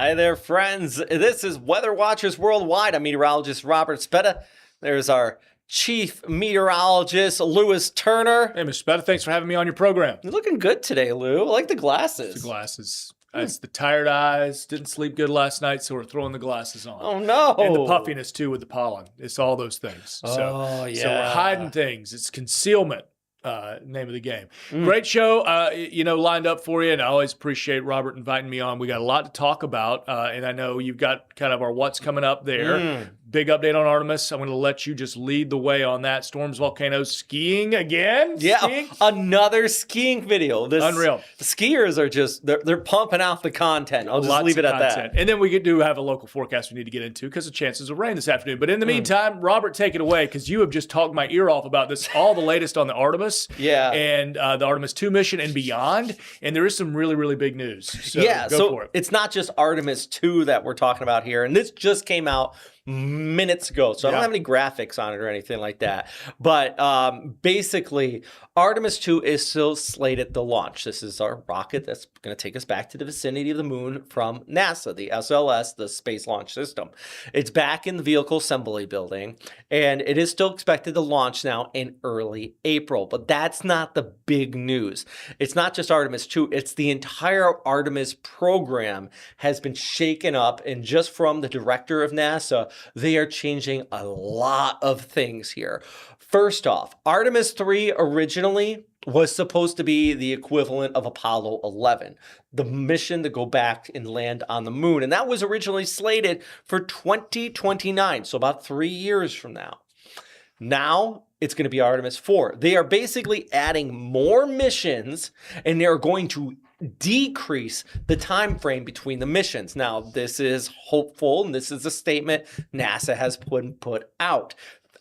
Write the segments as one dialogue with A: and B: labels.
A: Hi there, friends. This is Weather Watchers Worldwide. I'm meteorologist Robert Speta. There's our chief meteorologist, Lewis Turner.
B: Hey, Mr. Speta, thanks for having me on your program.
A: You're looking good today, Lou. I like the glasses.
B: It's the glasses. It's the tired eyes. Didn't sleep good last night, so we're throwing the glasses on.
A: Oh, no.
B: And the puffiness, too, with the pollen. It's all those things.
A: Oh, yeah.
B: So we're hiding things. It's concealment. Name of the game. Great show, lined up for you, and I always appreciate Robert inviting me on. We got a lot to talk about, and I know you've got kind of our what's coming up there. Big update on Artemis. I'm going to let you just lead the way on that. Storms, volcanoes, skiing again.
A: Yeah,
B: skiing?
A: another skiing video.
B: Unreal.
A: The skiers are just, they're pumping out the content. I'll just leave it at that.
B: And then we do have a local forecast we need to get into because of chances of rain this afternoon. But in the meantime, Robert, take it away because you have just talked my ear off about this, all the latest on the Artemis.
A: Yeah.
B: And the Artemis 2 mission and beyond. And there is some really, really big news. So go for it.
A: It's not just Artemis 2 that we're talking about here. And this just came out minutes ago, so I don't have any graphics on it or anything like that. But basically, Artemis 2 is still slated to launch. This is our rocket that's going to take us back to the vicinity of the moon from NASA, the SLS, the Space Launch System. It's back in the Vehicle Assembly Building, and it is still expected to launch now in early April. But that's not the big news. It's not just Artemis 2. It's the entire Artemis program has been shaken up, and just from the director of NASA, they are changing a lot of things here. First off, Artemis 3 originally was supposed to be the equivalent of Apollo 11, the mission to go back and land on the moon. And that was originally slated for 2029, so about 3 years from now. Now it's going to be Artemis 4. They are basically adding more missions, and they're going to decrease the time frame between the missions. Now, this is hopeful, and this is a statement NASA has put out.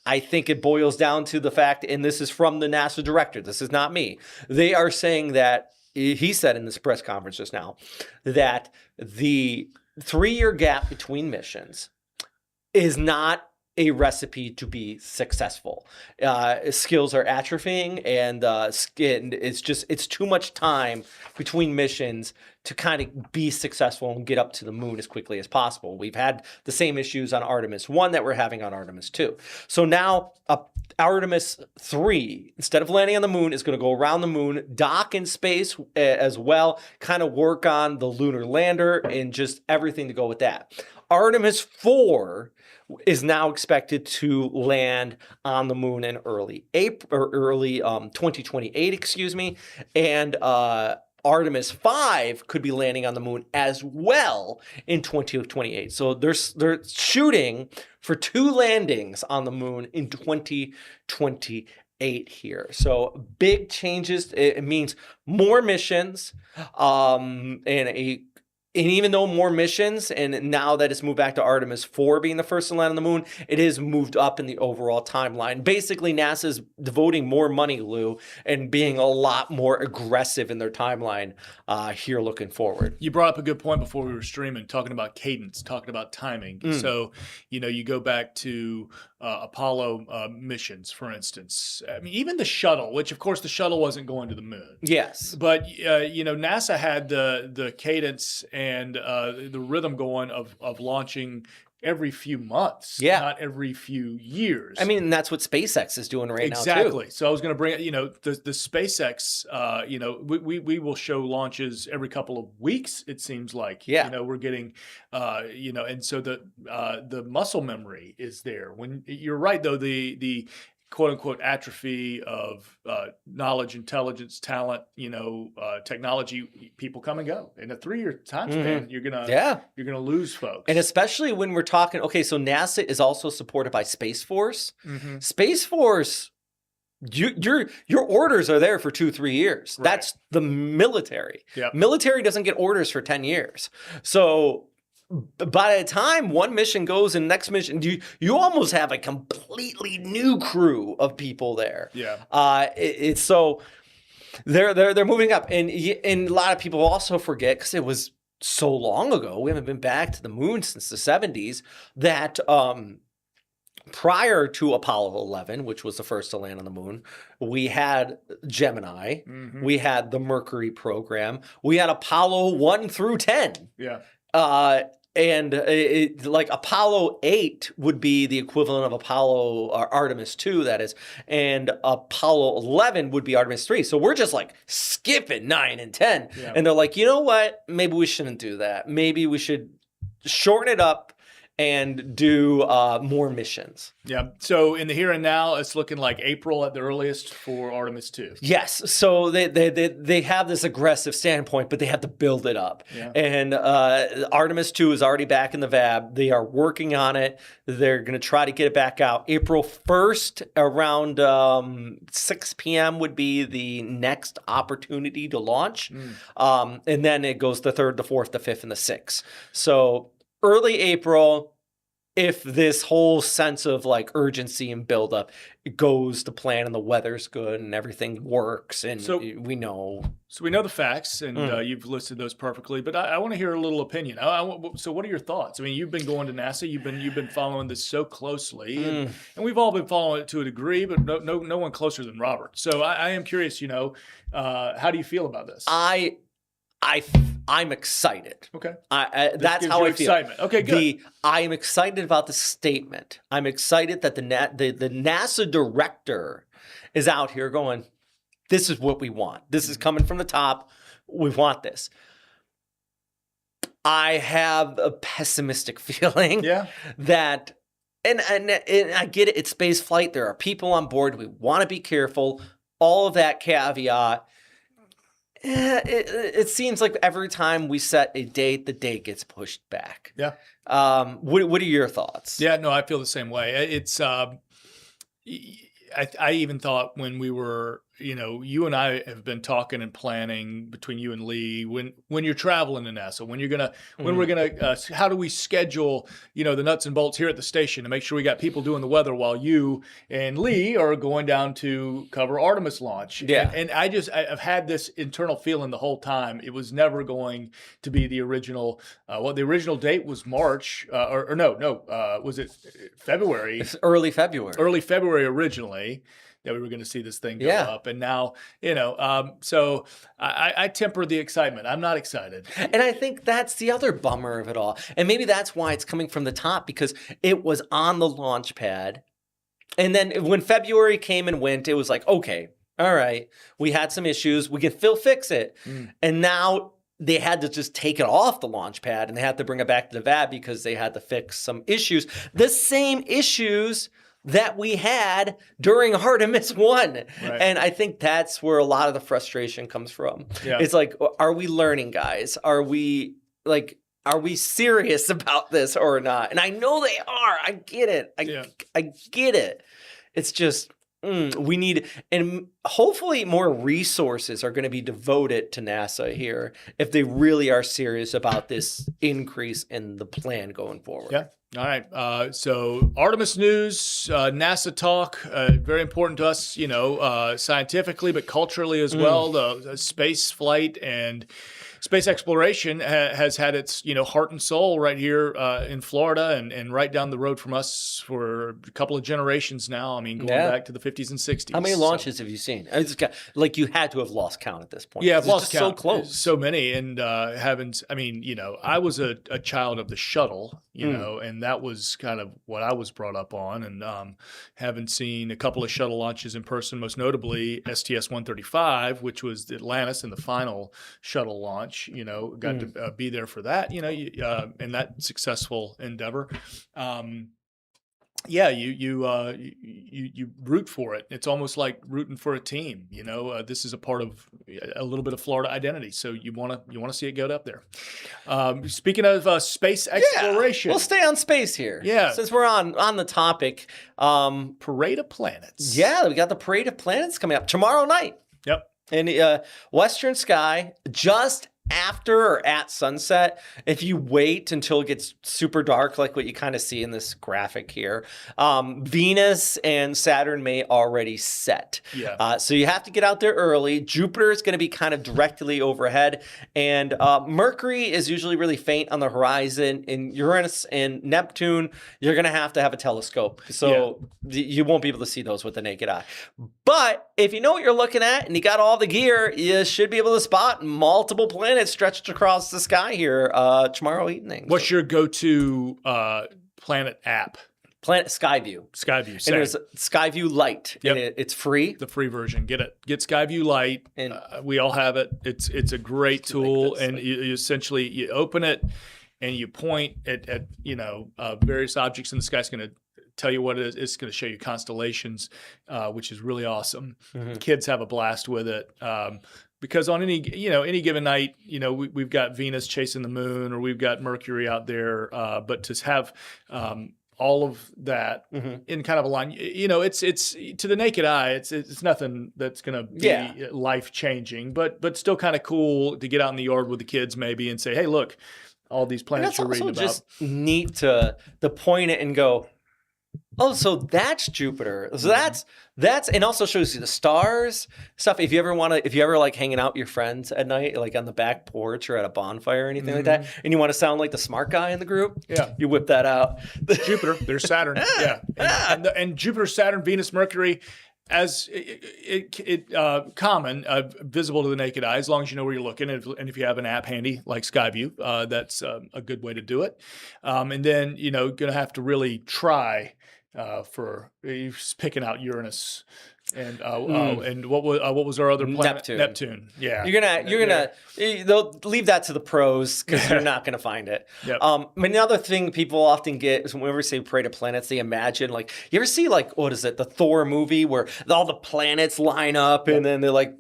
A: I think it boils down to the fact, and this is from the NASA director, this is not me. They are saying that, he said in this press conference just now, that the 3-year gap between missions is not a recipe to be successful. Skills are atrophying, and it's too much time between missions to kind of be successful and get up to the moon as quickly as possible. We've had the same issues on Artemis 1 that we're having on Artemis 2. So now Artemis 3, instead of landing on the moon, is going to go around the moon, dock in space as well, kind of work on the lunar lander and just everything to go with that. Artemis 4 is now expected to land on the moon in early 2028, excuse me, and Artemis 5 could be landing on the moon as well in 2028. So they're shooting for 2 landings on the moon in 2028 here. So big changes. It means more missions, and even though more missions, and now that it's moved back to Artemis 4 being the first to land on the moon, it is moved up in the overall timeline. Basically, NASA's devoting more money, Lou, and being a lot more aggressive in their timeline here looking forward.
B: You brought up a good point before we were streaming, talking about cadence, talking about timing. So, you go back to Apollo missions, for instance. I mean, even the shuttle, which, of course, the shuttle wasn't going to the moon.
A: Yes.
B: But, NASA had the cadence and the rhythm going of launching every few months, not every few years.
A: I mean, that's what SpaceX is doing right now, too.
B: Exactly. So I was going to bring, the SpaceX, we will show launches every couple of weeks, it seems like.
A: Yeah.
B: We're getting, and so the muscle memory is there. When you're right, though, the quote unquote atrophy of knowledge, intelligence, talent, technology, people come and go. In a 3-year time span, you're gonna lose folks.
A: And especially when we're talking, okay, so NASA is also supported by Space Force. Space Force, your orders are there for 2-3 years. Right. That's the military. Yep. Military doesn't get orders for 10 years. So by the time one mission goes and next mission, you almost have a completely new crew of people there.
B: Yeah.
A: It's so they're moving up, and a lot of people also forget, because it was so long ago. We haven't been back to the moon since the 70s. That prior to Apollo 11, which was the first to land on the moon, we had Gemini, we had the Mercury program, we had Apollo 1 through 10.
B: Yeah.
A: And like Apollo 8 would be the equivalent of Apollo or Artemis 2, that is, and Apollo 11 would be Artemis 3. So we're just like skipping 9 and 10.
B: Yeah.
A: And they're like, you know what? Maybe we shouldn't do that. Maybe we should shorten it up and do more missions.
B: Yeah. So in the here and now, it's looking like April at the earliest for Artemis 2.
A: Yes. So they have this aggressive standpoint, but they have to build it up.
B: Yeah.
A: And Artemis 2 is already back in the VAB. They are working on it. They're going to try to get it back out. April 1st around 6 p.m. would be the next opportunity to launch. And then it goes the 3rd, the 4th, the 5th, and the 6th. So early April, if this whole sense of like urgency and buildup goes to plan and the weather's good and everything works and we know.
B: So we know the facts and you've listed those perfectly, but I want to hear a little opinion. So what are your thoughts? I mean, you've been going to NASA, you've been following this so closely and we've all been following it to a degree, but no one closer than Robert. So I am curious, how do you feel about this?
A: I'm excited.
B: Okay.
A: That's how I feel.
B: Excitement. Okay, good.
A: I am excited about the statement. I'm excited that the NASA director is out here going, this is what we want. This is coming from the top. We want this. I have a pessimistic feeling that, and I get it, it's space flight. There are people on board. We want to be careful. All of that caveat. It seems like every time we set a date, the date gets pushed back.
B: Yeah.
A: What are your thoughts?
B: Yeah, no, I feel the same way. It's I even thought when we were, you and I have been talking and planning between you and Lee when you're traveling to NASA, when we're gonna, how do we schedule, the nuts and bolts here at the station to make sure we got people doing the weather while you and Lee are going down to cover Artemis launch.
A: Yeah.
B: And I've had this internal feeling the whole time. It was never going to be the original, the original date was March, was it February?
A: It's early February.
B: Early February originally. That we were going to see this thing go up. And now, so I temper the excitement. I'm not excited.
A: And I think that's the other bummer of it all. And maybe that's why it's coming from the top, because it was on the launch pad. And then when February came and went, it was like, okay, all right, we had some issues. We can still fix it. And now they had to just take it off the launch pad and they had to bring it back to the VAB because they had to fix some issues. The same issues that we had during Artemis 1. Right. And I think that's where a lot of the frustration comes from. Yeah. It's like, are we learning, guys? Are we serious about this or not? And I know they are. I get it. I get it. It's just, we need, and hopefully more resources are going to be devoted to NASA here if they really are serious about this increase in the plan going forward.
B: Yeah. All right. So Artemis news, NASA talk, very important to us, scientifically, but culturally as well. The space flight and space exploration has had its, heart and soul right here in Florida and right down the road from us for a couple of generations now. I mean, going back to the 50s and 60s.
A: How many launches have you seen? You had to have lost count at this point.
B: Yeah, I've lost count.
A: So close.
B: So many. And I was a child of the shuttle, and that was kind of what I was brought up on. And having seen a couple of shuttle launches in person, most notably STS-135, which was Atlantis and the final shuttle launch. Got to be there for that, in that successful endeavor. You root for it. It's almost like rooting for a team. This is a part of a little bit of Florida identity. So you want to see it go up there. Speaking of space exploration,
A: we'll stay on space here.
B: Yeah,
A: since we're on the topic,
B: Parade of Planets.
A: Yeah, we got the Parade of Planets coming up tomorrow night.
B: Yep.
A: In western sky, just after or at sunset. If you wait until it gets super dark, like what you kind of see in this graphic here, Venus and Saturn may already set.
B: Yeah.
A: So you have to get out there early. Jupiter is going to be kind of directly overhead. And Mercury is usually really faint on the horizon. In Uranus and Neptune, you're going to have a telescope. So you won't be able to see those with the naked eye. But if you know what you're looking at and you got all the gear, you should be able to spot multiple planets planet stretched across the sky here tomorrow evening.
B: What's your go-to planet app?
A: Planet Skyview.
B: Skyview. Same.
A: And there's Skyview Lite.
B: Yep.
A: And it's free.
B: The free version. Get it. Get Skyview Lite.
A: And
B: we all have it. It's a great tool,
A: like this,
B: and you essentially you open it and you point at various objects in the sky. It's going to tell you what it is. It's going to show you constellations, which is really awesome.
A: Mm-hmm.
B: Kids have a blast with it. Because on any given night, we've got Venus chasing the moon, or we've got Mercury out there. But to have all of that in kind of a line, it's to the naked eye, it's nothing that's going to be life changing, but still kind of cool to get out in the yard with the kids maybe and say, hey, look, all these planets you're reading about.
A: It's just neat to point it and go, oh, so that's Jupiter. So that's and also shows you the stars stuff. If you ever like hanging out with your friends at night, like on the back porch or at a bonfire or anything like that, and you want to sound like the smart guy in the group, you whip that out.
B: Jupiter, there's Saturn, and Jupiter, Saturn, Venus, Mercury, as common, visible to the naked eye, as long as you know where you're looking, and if you have an app handy like Skyview, that's a good way to do it. And then going to have to really try for picking out Uranus and what was our other planet? Neptune. Yeah,
A: you're gonna they'll leave that to the pros because you're not gonna find it.
B: Yep.
A: Another thing people often get is whenever we say Parade of Planets, they imagine like you ever see like what is it, the Thor movie where all the planets line up and then they're like.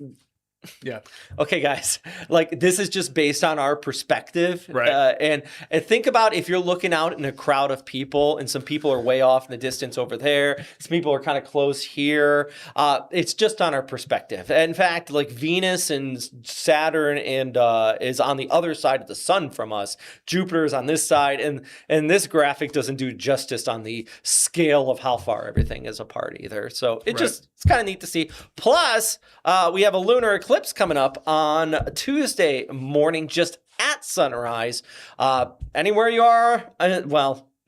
B: Yeah.
A: Okay, guys. Like this is just based on our perspective,
B: right?
A: And think about if you're looking out in a crowd of people, and some people are way off in the distance over there. Some people are kind of close here. It's just on our perspective. In fact, like Venus and Saturn and is on the other side of the sun from us. Jupiter is on this side, and this graphic doesn't do justice on the scale of how far everything is apart either. So it's kind of neat to see. Plus, we have a lunar eclipse coming up on Tuesday morning, just at sunrise. Anywhere you are,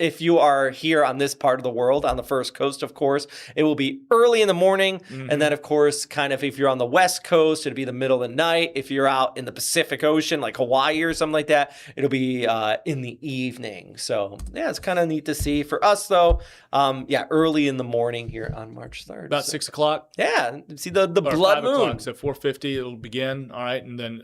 A: if you are here on this part of the world, on the first coast, of course, it will be early in the morning. Mm-hmm. And then, of course, kind of if you're on the West Coast, it'll be the middle of the night. If you're out in the Pacific Ocean, like Hawaii or something like that, it'll be in the evening. So, yeah, it's kind of neat to see. For us, though, early in the morning here on March 3rd.
B: About 6 o'clock?
A: Yeah. See the blood moon.
B: 5 o'clock, so 4:50 it'll begin. All right. And then,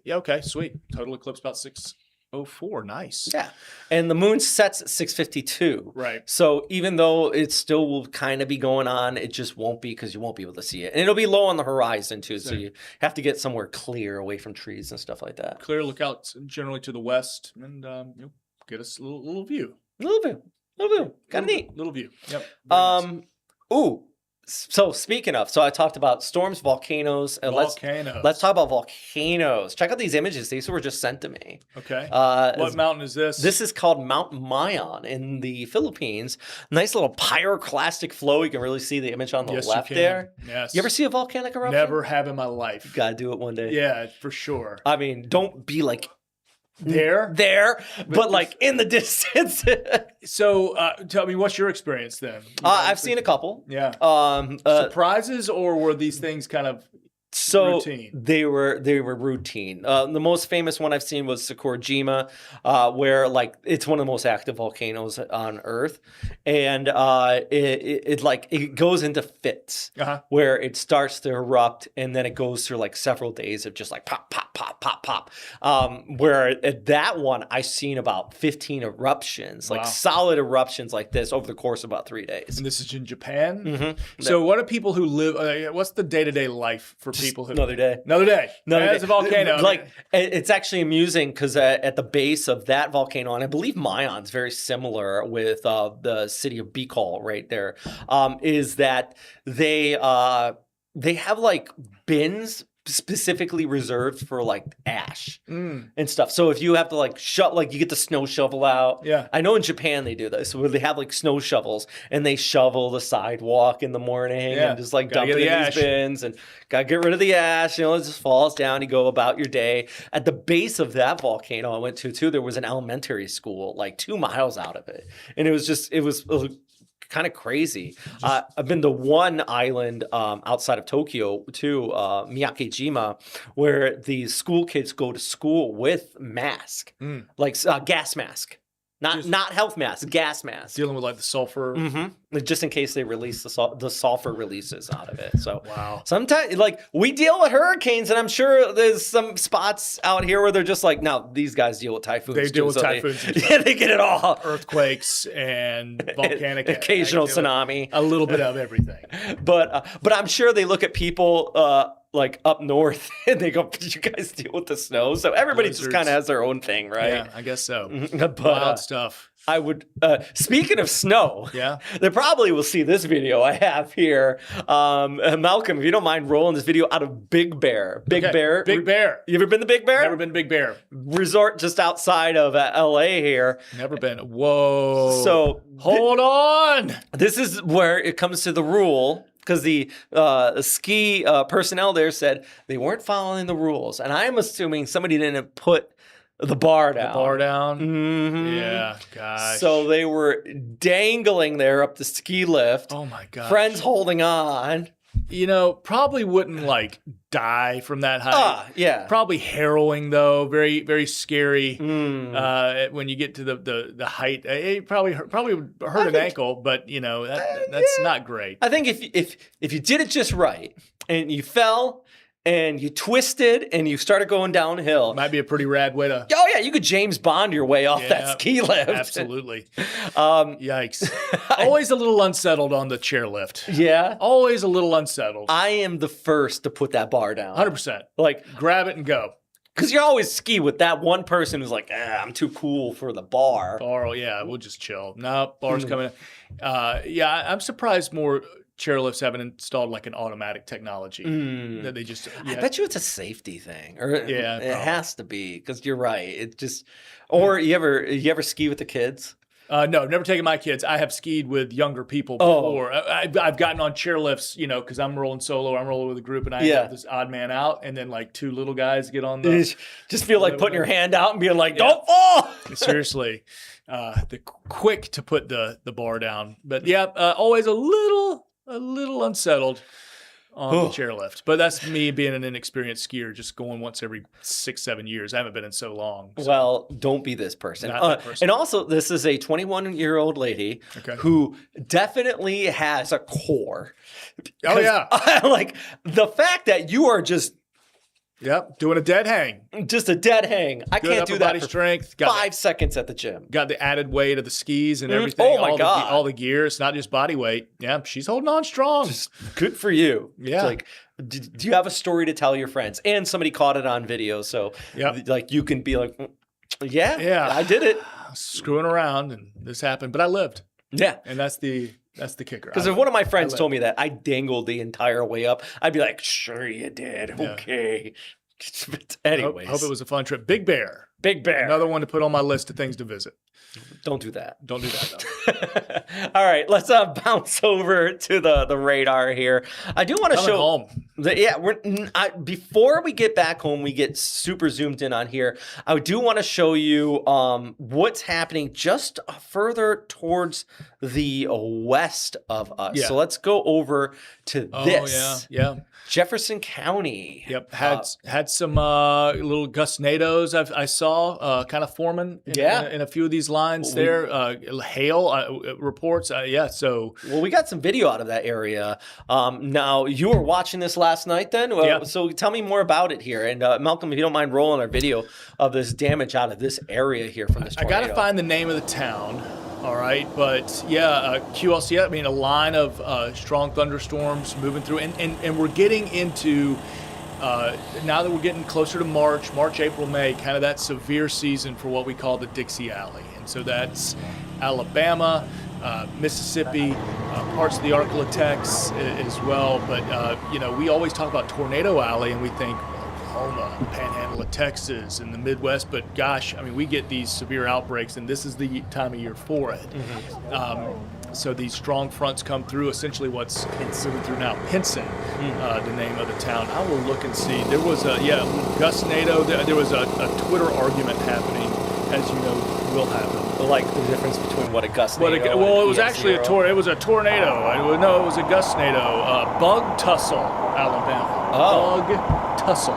B: okay, sweet. Total eclipse about 6:04. Nice.
A: Yeah. And the moon sets at 6:52.
B: Right.
A: So even though it still will kind of be going on, it just won't be because you won't be able to see it. And it'll be low on the horizon too. So you have to get somewhere clear away from trees and stuff like that.
B: Clear lookout generally to the west and get us a little view.
A: Little view. Kind of neat.
B: Little view. Yep.
A: Nice. So speaking of, I talked about storms, volcanoes.
B: Volcanoes.
A: Let's talk about volcanoes. Check out these images. These were just sent to me.
B: Okay. What mountain is this?
A: This is called Mount Mayon in the Philippines. Nice little pyroclastic flow. You can really see the image on the left there.
B: Yes.
A: You ever see a volcanic eruption?
B: Never have in my life.
A: Gotta do it one day.
B: Yeah, for sure.
A: I mean, don't be like
B: there,
A: but like in the distance.
B: So tell me, what's your experience then?
A: I've seen a couple.
B: Yeah. Surprises, or were these things kind of routine?
A: They were routine. The most famous one I've seen was Sakurajima, where like it's one of the most active volcanoes on Earth, and it goes into fits where it starts to erupt, and then it goes through like several days of just like pop, pop, pop, pop, pop. Where at that one I've seen about 15 eruptions, like solid eruptions like this over the course of about 3 days.
B: And this is in Japan.
A: Mm-hmm.
B: So what are people who live? What's the day-to-day life for people who
A: another day?
B: As a volcano,
A: like it's actually amusing because at the base of that volcano, and I believe Mayon's very similar with the city of Bicol right there, is that they have like bins specifically reserved for like ash and stuff. So if you have to like you get the snow shovel out.
B: Yeah.
A: I know in Japan they do this where they have like snow shovels and they shovel the sidewalk in the morning and just like dump it in these bins and gotta get rid of the ash. It just falls down. You go about your day. At the base of that volcano I went to too, there was an elementary school like 2 miles out of it. And it was kind of crazy. I've been to one island outside of Tokyo too, Miyakejima, where the school kids go to school with mask, like gas mask. Not health mask, gas mask.
B: Dealing with like the sulfur.
A: Just in case they release the sulfur releases out of it. So
B: wow.
A: Sometimes, like, we deal with hurricanes, and I'm sure there's some spots out here where they're just like, no, these guys deal with typhoons.
B: They deal with typhoons.
A: Yeah, they get it all.
B: Earthquakes and volcanic
A: occasional
B: activity.
A: tsunami.
B: A little bit of everything.
A: But I'm sure they look at people like up north and they go, you guys deal with the snow? So everybody just kind of has their own thing, right?
B: Yeah, I guess so.
A: But,
B: wild stuff.
A: I would, speaking of snow,
B: yeah,
A: they probably will see this video I have here. Malcolm, if you don't mind rolling this video out of Big Bear. Big Bear. You ever been to Big Bear?
B: Never been to Big Bear.
A: Resort just outside of LA here.
B: Never been. Whoa.
A: So
B: hold on.
A: This is where it comes to the rule. Because the ski personnel there said they weren't following the rules. And I'm assuming somebody didn't put the bar down.
B: The bar down?
A: Mm-hmm.
B: Yeah, gosh.
A: So they were dangling there up the ski lift.
B: Oh, my gosh.
A: Friends holding on.
B: You know, probably wouldn't, like, die from that height.
A: Yeah.
B: Probably harrowing, though. Very, very scary when you get to the height. It probably would hurt an ankle, but, you know, that's not great.
A: I think if you did it just right and you fell and you twisted and you started going downhill.
B: Might be a pretty rad way to...
A: Oh, yeah, you could James Bond your way off that ski lift.
B: Absolutely. Yikes. Always a little unsettled on the chairlift.
A: Yeah?
B: Always a little unsettled.
A: I am the first to put that bar down.
B: 100%.
A: Like,
B: grab it and go.
A: Because you always ski with that one person who's like, I'm too cool for the bar.
B: Bar, yeah, we'll just chill. No, bar's coming in. Yeah, I'm surprised more chairlifts haven't installed like an automatic technology that they just.
A: I bet you it's a safety thing, or
B: yeah,
A: it has to be because you're right. It just, or you ever ski with the kids?
B: No, I've never taken my kids. I have skied with younger people before. I've gotten on chairlifts, you know, because I'm rolling solo. I'm rolling with a group, and I have this odd man out, and then like two little guys get on the.
A: Just feel like putting your hand out and being like, "Don't fall."
B: Seriously, the quick to put the bar down, but yeah, always a little unsettled on the chairlift. But that's me being an inexperienced skier, just going once every 6-7 years. I haven't been in so long. So.
A: Well, don't be this person.
B: Not that person.
A: And also, this is a 21-year-old lady who definitely has a core.
B: Oh, yeah.
A: Like, the fact that you are just...
B: Yep, doing a dead hang.
A: Just a dead hang. I can't do that
B: body
A: for
B: strength.
A: 5 seconds at the gym.
B: Got the added weight of the skis and everything.
A: Oh, my God.
B: All the gear. It's not just body weight. Yeah, she's holding on strong.
A: Just good for you.
B: Yeah.
A: It's like, do you have a story to tell your friends? And somebody caught it on video, so like you can be like, yeah, I did it.
B: Screwing around, and this happened. But I lived.
A: Yeah.
B: And that's the kicker.
A: Because if one of my friends told me that I dangled the entire way up, I'd be like, sure you did.
B: Yeah.
A: Okay. But anyways.
B: Hope it was a fun trip. Big Bear.
A: Big Bear.
B: Another one to put on my list of things to visit.
A: Don't do that.
B: Don't do that, though.
A: All right, let's bounce over to the radar here. I do want to show
B: home.
A: Before we get back home, we get super zoomed in on here. I do want to show you what's happening just further towards the west of us.
B: Yeah.
A: So let's go over to this.
B: Oh, yeah.
A: Jefferson County.
B: Yep, had some little gustnados I saw kind of forming in a few of these lines there. Hail reports, so.
A: Well, we got some video out of that area. Now, you were watching this last night then? So tell me more about it here. And Malcolm, if you don't mind rolling our video of this damage out of this area here from this tornado.
B: I got to find the name of the town. All right, but QLC, I mean, a line of strong thunderstorms moving through, and we're getting into, now that we're getting closer to March, April, May, kind of that severe season for what we call the Dixie Alley. And so that's Alabama, Mississippi, parts of the Arklatex as well. But, we always talk about Tornado Alley, and we think, Oklahoma, Panhandle of Texas, and the Midwest, but gosh, I mean, we get these severe outbreaks, and this is the time of year for it. So these strong fronts come through. Essentially, what's moving through now? Pinson, the name of the town. I will look and see. There was a gustnado. There was a Twitter argument happening, as you know, will happen.
A: Like the difference between what a gust
B: Well,
A: tornado
B: it was actually a tornado. It was a tornado. No, it was a gustnado. Bug Tussle, Alabama.
A: Oh.
B: Bug Tussle.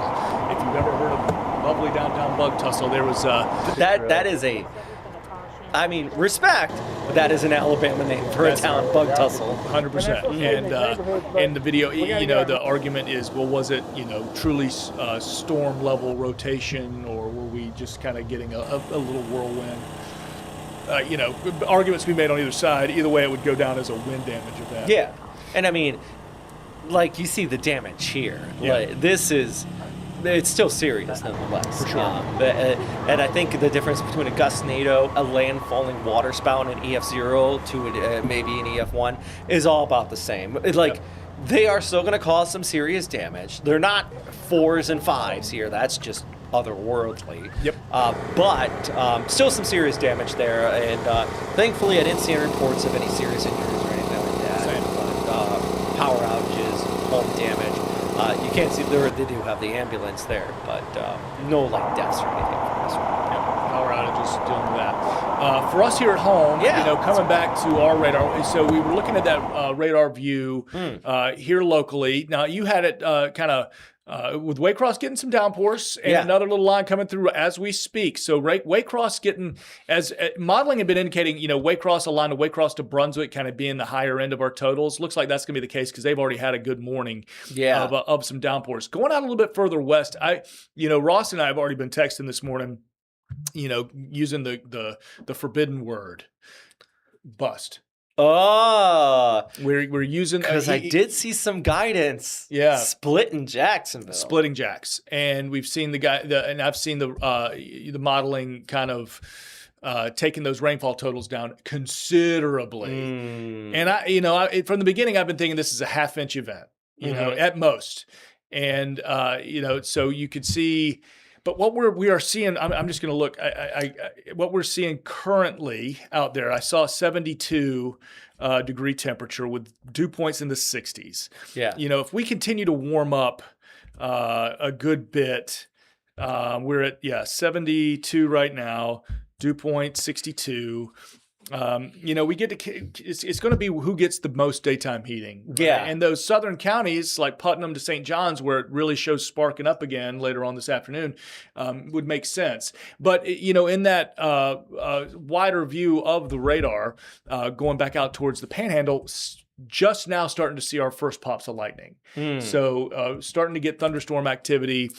B: If you've ever heard of lovely downtown Bug Tussle, there was
A: that is a. I mean, respect, but that is an Alabama name for a town, Bug Tussle.
B: 100%. And in the video, the argument is, well, was it, truly storm level rotation, or were we just kind of getting a little whirlwind? Arguments to be made on either side. Either way, it would go down as a wind damage event.
A: Yeah. And I mean, like, you see the damage here.
B: Yeah.
A: Like, it's still serious nonetheless.
B: For sure.
A: And I think the difference between a gustnado, a land-falling waterspout, and an EF0 to maybe an EF1 is all about the same. They are still going to cause some serious damage. They're not 4s and 5s here. That's just otherworldly.
B: Yep.
A: But still some serious damage there. And thankfully, I didn't see any reports of any serious injuries or anything like that.
B: Same.
A: But power outages, home damage. You can't see they do have the ambulance there, but no deaths or anything from this one.
B: Yep. Power outages, dealing with that. For us here at home,
A: Yeah.
B: coming back to our radar, so we were looking at that radar view here locally. Now, you had it kind of with Waycross getting some downpours and another little line coming through as we speak. So Waycross getting, as modeling had been indicating, Waycross, a line of Waycross to Brunswick kind of being the higher end of our totals. Looks like that's going to be the case because they've already had a good morning of some downpours. Going out a little bit further west, Ross and I have already been texting this morning, using the forbidden word, bust.
A: Oh,
B: we're using
A: because I did see some guidance.
B: Yeah,
A: splitting Jacksonville,
B: splitting Jacks, and we've seen and I've seen the modeling kind of taking those rainfall totals down considerably. And I from the beginning I've been thinking this is a half-inch event, at most, and so you could see. But what we are seeing, I'm just going to look. What we're seeing currently out there, I saw 72 degree temperature with dew points in the 60s.
A: Yeah.
B: If we continue to warm up a good bit, we're at 72 right now. Dew point 62. We get to, it's going to be who gets the most daytime heating. Right?
A: Yeah.
B: And those southern counties like Putnam to St. John's, where it really shows sparking up again later on this afternoon, would make sense. But, in that wider view of the radar, going back out towards the Panhandle, just now starting to see our first pops of lightning. So starting to get thunderstorm activity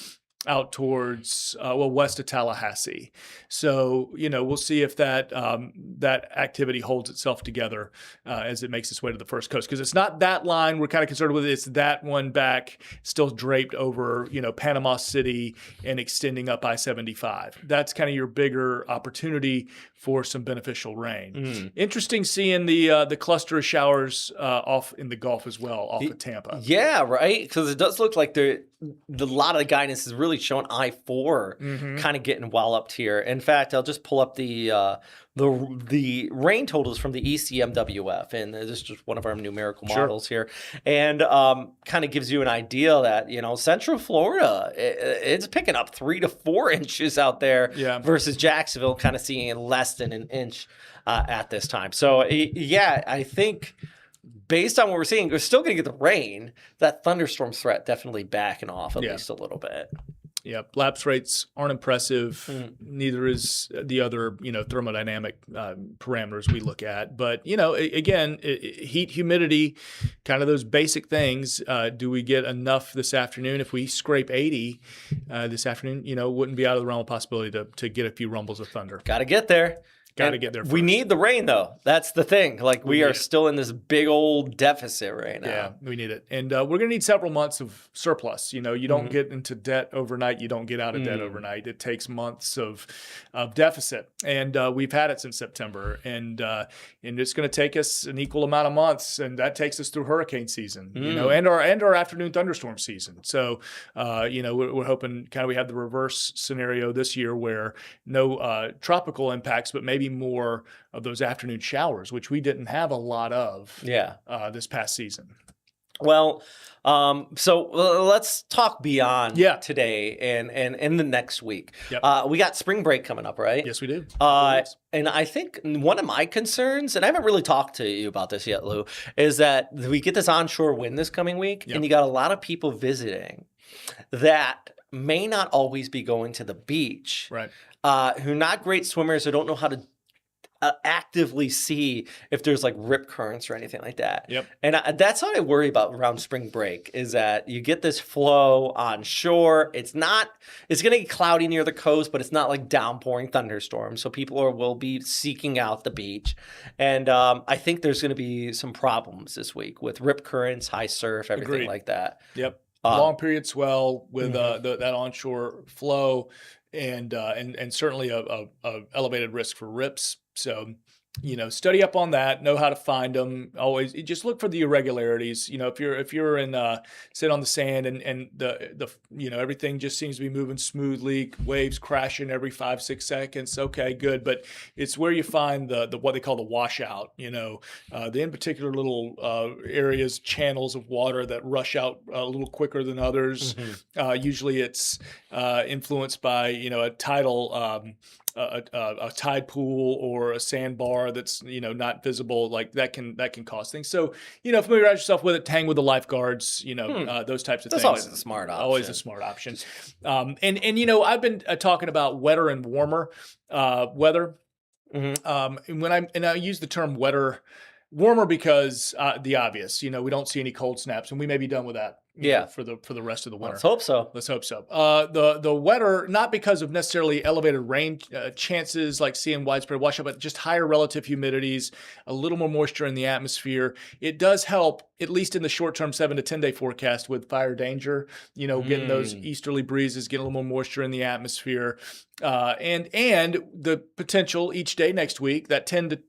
B: out towards west of Tallahassee. So we'll see if that activity holds itself together as it makes its way to the first coast, because it's not that line we're kind of concerned with. It's that one back still draped over Panama City and extending up I-75. That's kind of your bigger opportunity for some beneficial rain. Interesting seeing the cluster of showers off in the Gulf as well, off of Tampa.
A: Yeah, right. Because it does look like the lot of the guidance is really showing I-4 kind of getting walloped here. In fact, I'll just pull up the rain totals from the ECMWF, and this is just one of our numerical models here, and kind of gives you an idea that Central Florida, it's picking up 3 to 4 inches out there, versus Jacksonville kind of seeing less than an inch at this time. So I think, based on what we're seeing, we're still going to get the rain. That thunderstorm threat definitely backing off at least a little bit.
B: Yeah, lapse rates aren't impressive. Neither is the other, thermodynamic parameters we look at. But, again, heat, humidity, kind of those basic things. Do we get enough this afternoon? If we scrape 80 this afternoon, wouldn't be out of the realm of possibility to get a few rumbles of thunder.
A: Got to get there.
B: Got to get there first.
A: We need the rain, though. That's the thing. We are still in this big old deficit right now.
B: Yeah, we need it. And we're going to need several months of surplus. You don't get into debt overnight. You don't get out of debt overnight. It takes months of deficit. And we've had it since September. And it's going to take us an equal amount of months. And that takes us through hurricane season, and our afternoon thunderstorm season. So, we're hoping kind of we have the reverse scenario this year where no tropical impacts, but maybe more of those afternoon showers, which we didn't have a lot of this past season.
A: Well, so let's talk beyond
B: Yeah.
A: today and the next week.
B: Yep.
A: We got spring break coming up, right?
B: Yes, we do.
A: And I think one of my concerns, and I haven't really talked to you about this yet, Lou, is that we get this onshore wind this coming week,
B: Yep.
A: and you got a lot of people visiting that may not always be going to the beach,
B: Right.
A: who are not great swimmers, who don't know how to actively see if there's like rip currents or anything like that.
B: Yep.
A: And that's what I worry about around spring break is that you get this flow on shore. It's going to get cloudy near the coast, but it's not like downpouring thunderstorms. So people will be seeking out the beach. And I think there's going to be some problems this week with rip currents, high surf, everything
B: Agreed.
A: like that.
B: Yep. Long period swell with that onshore flow and certainly a elevated risk for rips. So, study up on that, know how to find them. Always just look for the irregularities. If you're in sit on the sand and the everything just seems to be moving smoothly, waves crashing every 5-6 seconds. Okay, good. But it's where you find the what they call the washout. The in particular little areas, channels of water that rush out a little quicker than others. Usually it's influenced by a tidal. A tide pool or a sandbar that's not visible, like that can cause things. So familiarize yourself with it. Hang with the lifeguards. Those types of
A: That's
B: things.
A: always a smart option.
B: Always a smart option. And I've been talking about wetter and warmer weather. And I use the term warmer because the obvious. We don't see any cold snaps, and we may be done with that. For the rest of the winter.
A: Let's hope so.
B: Let's hope so. The wetter, not because of necessarily elevated rain chances, like seeing widespread washout, but just higher relative humidities, a little more moisture in the atmosphere. It does help, at least in the short term 7 to 10 day forecast, with fire danger. Getting those easterly breezes, getting a little more moisture in the atmosphere, and the potential each day next week that 10 to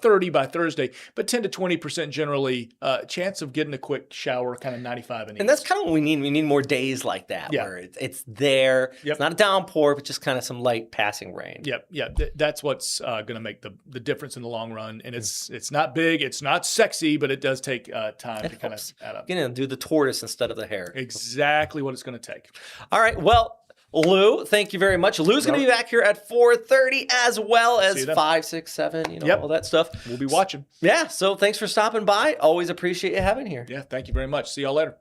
B: 30 by Thursday, but 10 to 20% generally chance of getting a quick shower, kind of 95 and
A: that's kind of what we need. We need more days like that where it's there.
B: Yep.
A: It's not a downpour, but just kind of some light passing rain.
B: Yep. That's what's going to make the difference in the long run. And it's not big, it's not sexy, but it does take time to kind of add up.
A: Do the tortoise instead of the hare.
B: Exactly what it's going to take.
A: All right. Well, Lou, thank you very much. Lou's going to be back here at 4:30 as well as 5, 6, 7, all that stuff.
B: We'll be watching.
A: Yeah. So thanks for stopping by. Always appreciate you having here.
B: Yeah. Thank you very much. See y'all later.